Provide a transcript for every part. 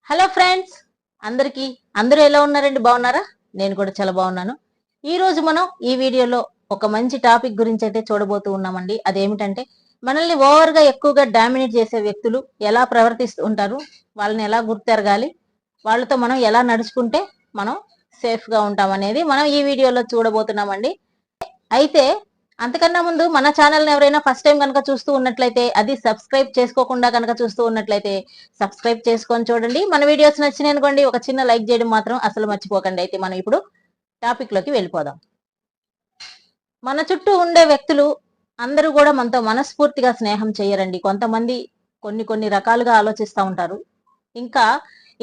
Hello friends, అందరూ ఎలా ఉన్నారండి? బాగున్నారా? నేను కూడా చాలా బాగున్నాను. ఈ రోజు మనం ఈ వీడియోలో ఒక మంచి టాపిక్ గురించి అయితే చూడబోతూ ఉన్నామండి. అదేమిటంటే మనల్ని ఓవర్ గా ఎక్కువగా డామినేట్ చేసే వ్యక్తులు ఎలా ప్రవర్తిస్తూ ఉంటారు, వాళ్ళని ఎలా గుర్తెరగాలి, వాళ్ళతో మనం ఎలా నడుచుకుంటే మనం సేఫ్ గా ఉంటాం అనేది మనం ఈ వీడియోలో చూడబోతున్నామండి. అయితే అంతకన్నా ముందు మన ఛానల్ని ఎవరైనా ఫస్ట్ టైం కనుక చూస్తూ ఉన్నట్లయితే, అది సబ్స్క్రైబ్ చేసుకోకుండా కనుక చూస్తూ ఉన్నట్లయితే సబ్స్క్రైబ్ చేసుకొని చూడండి. మన వీడియోస్ నచ్చినాయి అనుకోండి, ఒక చిన్న లైక్ చేయడం మాత్రం అసలు మర్చిపోకండి. అయితే మనం ఇప్పుడు టాపిక్ లోకి వెళ్ళిపోదాం. మన చుట్టూ ఉండే వ్యక్తులు అందరూ కూడా మనతో మనస్ఫూర్తిగా స్నేహం చేయరండి. కొంతమంది కొన్ని రకాలుగా ఆలోచిస్తూ ఉంటారు. ఇంకా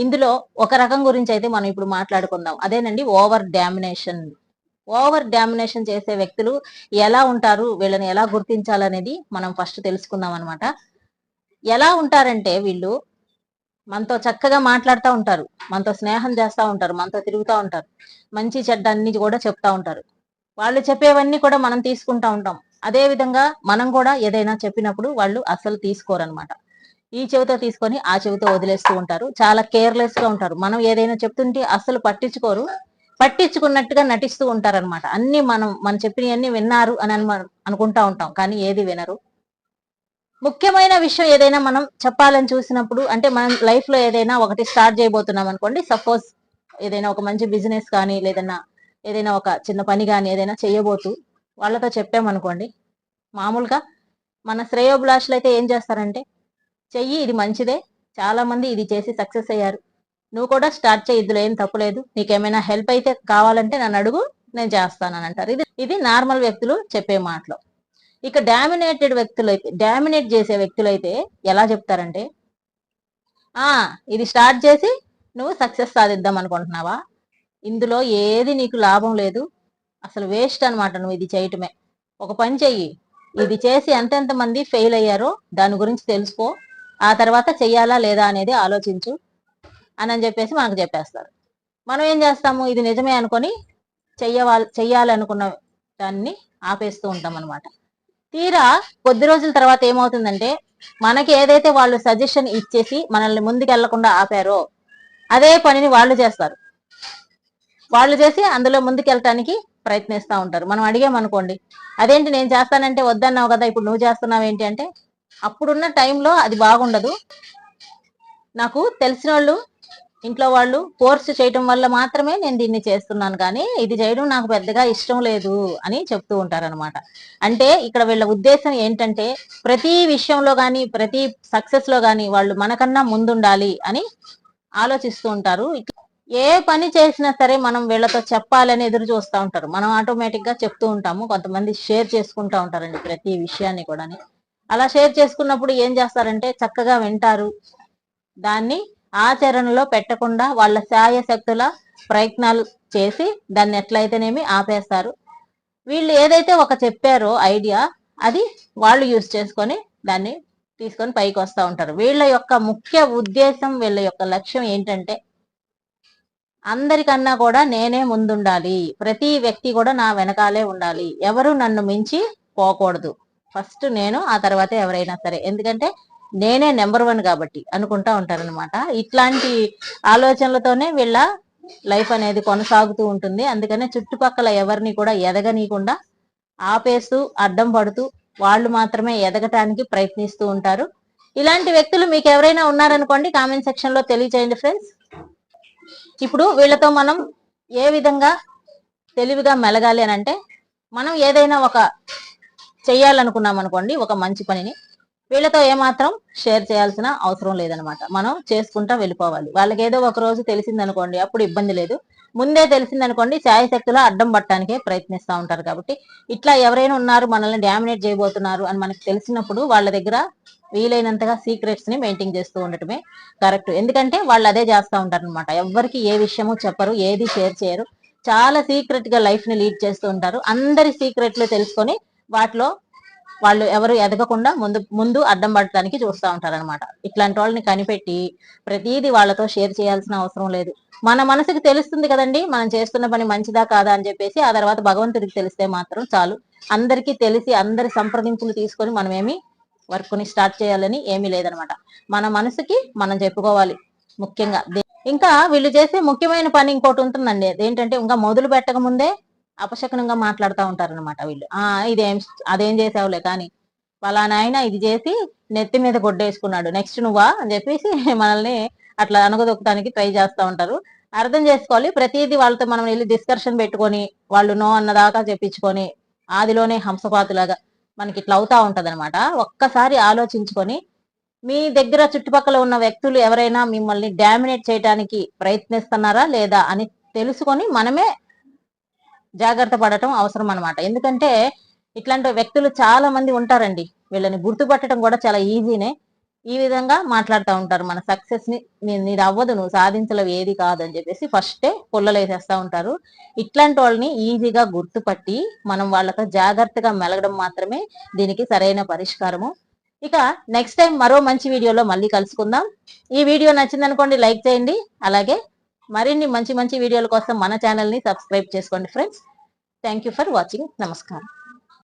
ఇందులో ఒక రకం గురించి అయితే మనం ఇప్పుడు మాట్లాడుకుందాం. అదేనండి ఓవర్ డామినేషన్. ఓవర్ డామినేషన్ చేసే వ్యక్తులు ఎలా ఉంటారు, వీళ్ళని ఎలా గుర్తించాలనేది మనం ఫస్ట్ తెలుసుకుందాం అనమాట. ఎలా ఉంటారంటే వీళ్ళు మనతో చక్కగా మాట్లాడుతూ ఉంటారు, మనతో స్నేహం చేస్తూ ఉంటారు, మనతో తిరుగుతూ ఉంటారు, మంచి చెడ్డ అన్ని కూడా చెప్తా ఉంటారు. వాళ్ళు చెప్పేవన్నీ కూడా మనం తీసుకుంటా ఉంటాం. అదే విధంగా మనం కూడా ఏదైనా చెప్పినప్పుడు వాళ్ళు అసలు తీసుకోరనమాట. ఈ చెవితో తీసుకొని ఆ చెవితో వదిలేస్తూ ఉంటారు. చాలా కేర్లెస్ గా ఉంటారు. మనం ఏదైనా చెప్తుంటే అసలు పట్టించుకోరు. పట్టించుకున్నట్టుగా నటిస్తూ ఉంటారనమాట. అన్ని మనం చెప్పినవన్నీ విన్నారు అని అనుకుంటా ఉంటాం, కానీ ఏది వినరు. ముఖ్యమైన విషయం ఏదైనా మనం చెప్పాలని చూసినప్పుడు, అంటే మనం లైఫ్ లో ఏదైనా ఒకటి స్టార్ట్ చేయబోతున్నాం అనుకోండి. సపోజ్ ఏదైనా ఒక మంచి బిజినెస్ కానీ, ఏదైనా ఒక చిన్న పని కానీ ఏదైనా చేయబోతూ వాళ్ళతో చెప్పామనుకోండి, మామూలుగా మన శ్రేయోభిలాషులు అయితే ఏం చేస్తారంటే, చెయ్యి, ఇది మంచిదే, చాలా మంది ఇది చేసి సక్సెస్ అయ్యారు, నువ్వు కూడా స్టార్ట్ చేయి, ఇందులో ఏం తప్పులేదు, నీకేమైనా హెల్ప్ అయితే కావాలంటే నన్ను అడుగు, నేను చేస్తానని అంటారు. ఇది నార్మల్ వ్యక్తులు చెప్పే మాటలు. ఇక డామినేట్ చేసే వ్యక్తులైతే ఎలా చెప్తారంటే, ఇది స్టార్ట్ చేసి నువ్వు సక్సెస్ సాధిద్దాం అనుకుంటున్నావా, ఇందులో ఏది నీకు లాభం లేదు, అసలు వేస్ట్ అనమాట నువ్వు ఇది చేయటమే, ఒక పని చెయ్యి, ఇది చేసి ఎంతెంత మంది ఫెయిల్ అయ్యారో దాని గురించి తెలుసుకో, ఆ తర్వాత చెయ్యాలా లేదా అనేది ఆలోచించు అని చెప్పేసి మనకు చెప్పేస్తారు. మనం ఏం చేస్తాము, ఇది నిజమే అనుకొని చెయ్యాలనుకున్న దాన్ని ఆపేస్తూ ఉంటాం అనమాట. తీరా కొద్ది రోజుల తర్వాత ఏమవుతుందంటే, మనకి ఏదైతే వాళ్ళు సజెషన్ ఇచ్చేసి మనల్ని ముందుకెళ్లకుండా ఆపారో అదే పనిని వాళ్ళు చేస్తారు. వాళ్ళు చేసి అందులో ముందుకెళ్ళటానికి ప్రయత్నిస్తూ ఉంటారు. మనం అడిగామనుకోండి, అదేంటి నేను చేస్తానంటే వద్దన్నావు కదా, ఇప్పుడు నువ్వు చేస్తున్నావు ఏంటి అంటే, అప్పుడున్న టైంలో అది బాగుండదు, నాకు తెలిసిన వాళ్ళు ఇంట్లో వాళ్ళు ఫోర్స్ చేయటం వల్ల మాత్రమే నేను దీన్ని చేస్తున్నాను, కానీ ఇది చేయడం నాకు పెద్దగా ఇష్టం లేదు అని చెప్తూ ఉంటారనమాట. అంటే ఇక్కడ వీళ్ళ ఉద్దేశం ఏంటంటే, ప్రతి విషయంలో కానీ ప్రతి సక్సెస్ లో కానీ వాళ్ళు మనకన్నా ముందుండాలి అని ఆలోచిస్తూ ఉంటారు. ఏ పని చేసినా సరే మనం వీళ్ళతో చెప్పాలని ఎదురు చూస్తూ ఉంటారు. మనం ఆటోమేటిక్ గా చెప్తూ ఉంటాము. కొంతమంది షేర్ చేసుకుంటూ ఉంటారండి ప్రతి విషయాన్ని కూడా. అలా షేర్ చేసుకున్నప్పుడు ఏం చేస్తారంటే, చక్కగా వింటారు, దాన్ని ఆచరణలో పెట్టకుండా వాళ్ళ శాయశక్తుల ప్రయత్నాలు చేసి దాన్ని ఎట్లయితేనేమి ఆపేస్తారు. వీళ్ళు ఏదైతే ఒక చెప్పారో ఐడియా, అది వాళ్ళు యూజ్ చేసుకొని దాన్ని తీసుకొని పైకి వస్తూ ఉంటారు. వీళ్ళ యొక్క ముఖ్య ఉద్దేశం, వీళ్ళ యొక్క లక్ష్యం ఏంటంటే, అందరికన్నా కూడా నేనే ముందుండాలి, ప్రతి వ్యక్తి కూడా నా వెనకాలే ఉండాలి, ఎవరు నన్ను మించి పోకూడదు, ఫస్ట్ నేను, ఆ తర్వాతే ఎవరైనా సరే, ఎందుకంటే నేనే నెంబర్ 1 కాబట్టి అనుకుంటా ఉంటారనమాట. ఇట్లాంటి ఆలోచనలతోనే వీళ్ళ లైఫ్ అనేది కొనసాగుతూ ఉంటుంది. అందుకనే చుట్టుపక్కల ఎవరిని కూడా ఎదగనీయకుండా ఆపేస్తూ అడ్డం పడుతూ వాళ్ళు మాత్రమే ఎదగటానికి ప్రయత్నిస్తూ ఉంటారు. ఇలాంటి వ్యక్తులు మీకు ఎవరైనా ఉన్నారనుకోండి, కామెంట్ సెక్షన్ లో తెలియచేయండి ఫ్రెండ్స్. ఇప్పుడు వీళ్ళతో మనం ఏ విధంగా తెలివిగా మెలగాలి అని అంటే, మనం ఏదైనా ఒక చెయ్యాలనుకున్నాం అనుకోండి, ఒక మంచి పనిని, వీళ్ళతో ఏమాత్రం షేర్ చేయాల్సిన అవసరం లేదనమాట. మనం చేసుకుంటా వెళ్ళిపోవాలి. వాళ్ళకి ఏదో ఒక రోజు తెలిసిందనుకోండి, అప్పుడు ఇబ్బంది లేదు. ముందే తెలిసిందనుకోండి, శాయశక్తులా అడ్డం పట్టడానికే ప్రయత్నిస్తూ ఉంటారు. కాబట్టి ఇట్లా ఎవరైనా ఉన్నారు, మనల్ని డామినేట్ చేయబోతున్నారు అని మనకు తెలిసినప్పుడు వాళ్ళ దగ్గర వీలైనంతగా సీక్రెట్స్ ని మెయింటైన్ చేస్తూ ఉండటమే కరెక్ట్. ఎందుకంటే వాళ్ళు అదే చేస్తూ ఉంటారు అనమాట. ఎవరికి ఏ విషయము చెప్పరు, ఏది షేర్ చేయరు, చాలా సీక్రెట్ గా లైఫ్ ని లీడ్ చేస్తూ ఉంటారు. అందరి సీక్రెట్లు తెలుసుకొని వాటిలో వాళ్ళు ఎవరు ఎదగకుండా ముందు అడ్డం పడటానికి చూస్తూ ఉంటారనమాట. ఇట్లాంటి వాళ్ళని కనిపెట్టి ప్రతిదీ వాళ్ళతో షేర్ చేయాల్సిన అవసరం లేదు. మన మనసుకి తెలుస్తుంది కదండి, మనం చేస్తున్న పని మంచిదా కాదా అని చెప్పేసి. ఆ తర్వాత భగవంతుడికి తెలిస్తే మాత్రం చాలు. అందరికీ తెలిసి అందరి సంప్రదింపులు తీసుకొని మనమేమి వర్క్ ని స్టార్ట్ చేయాలని ఏమీ లేదనమాట. మన మనసుకి మనం చెప్పుకోవాలి, ముఖ్యంగా ఇంకా వీళ్ళు చేసే ముఖ్యమైన పని ఇంకోటి ఉంటుందండి. అదేంటంటే ఇంకా మొదలు పెట్టక ముందే అపశకునంగా మాట్లాడుతూ ఉంటారనమాట వీళ్ళు. ఇదేం అదేం చేసావులే కానీ పలానా ఆయన ఇది చేసి నెత్తి మీద గొడ్డేసుకున్నాడు, నెక్స్ట్ నువ్వా అని చెప్పేసి మనల్ని అట్లా అనగదొక్కడానికి ట్రై చేస్తూ ఉంటారు. అర్థం చేసుకోవాలి, ప్రతిదీ వాళ్ళతో మనం వెళ్ళి డిస్కషన్ పెట్టుకొని వాళ్ళు నో అన్నదాకా చెప్పించుకొని ఆదిలోనే హంసపాతులాగా మనకి ఇట్లా అవుతా ఉంటది అనమాట. ఒక్కసారి ఆలోచించుకొని మీ దగ్గర చుట్టుపక్కల ఉన్న వ్యక్తులు ఎవరైనా మిమ్మల్ని డామినేట్ చేయడానికి ప్రయత్నిస్తున్నారా లేదా అని తెలుసుకొని మనమే జాగ్రత్త పడటం అవసరం అనమాట. ఎందుకంటే ఇట్లాంటి వ్యక్తులు చాలా మంది ఉంటారండి. వీళ్ళని గుర్తుపట్టడం కూడా చాలా ఈజీనే. ఈ విధంగా మాట్లాడుతూ ఉంటారు మన సక్సెస్ ని, నీది అవ్వదు, నువ్వు సాధించలేవు, ఏది కాదు అని చెప్పేసి ఫస్టే పుల్లలేసేస్తా ఉంటారు. ఇట్లాంటి వాళ్ళని ఈజీగా గుర్తుపట్టి మనం వాళ్ళతో జాగ్రత్తగా మెలగడం మాత్రమే దీనికి సరైన పరిష్కారము. ఇక నెక్స్ట్ టైం మరో మంచి వీడియోలో మళ్ళీ కలుసుకుందాం. ఈ వీడియో నచ్చిందనుకోండి లైక్ చేయండి. అలాగే మరిన్ని మంచి మంచి వీడియోల కోసం మన ఛానల్ ని సబ్స్క్రైబ్ చేసుకోండి friends. Thank you for watching. నమస్కారం.